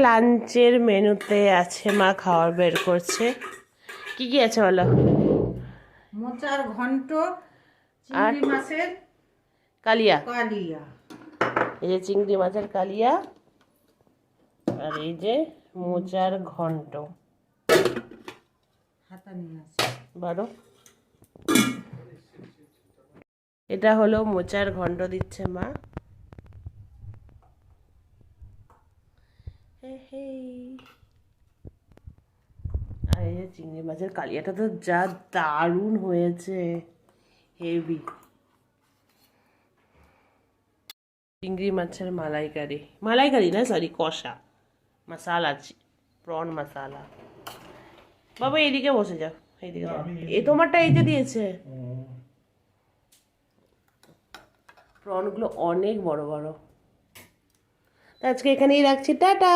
লাঞ্চের মেনুতে আছে, মা খাবার বের করছে। কি কি আছে বলো? মোচার ঘন্ট, চিংড়ি মাছের কালিয়া। কালিয়া, এই যে চিংড়ি মাছের কালিয়া, আর এই যে মোচার ঘন্ট। হাতা নিয়ে আছে। বারো, এটা হলো মোচার ঘন্ট দিচ্ছে মা। আর এই যে চিংড়ি মাছের কালিয়াটা তো যা দারুণ হয়েছে, হেভি। চিংড়ি মাছের মালাইকারি, মালাইকারি না সরি, কষা মশালা, প্রন মশালা। বাবা এইদিকে বসে যাও, এইদিকে দাও। এ তোমারটা এই যে দিয়েছে। প্রনগুলো অনেক বড় বড়। তো আজকে এখানেই রাখছি, টাটা।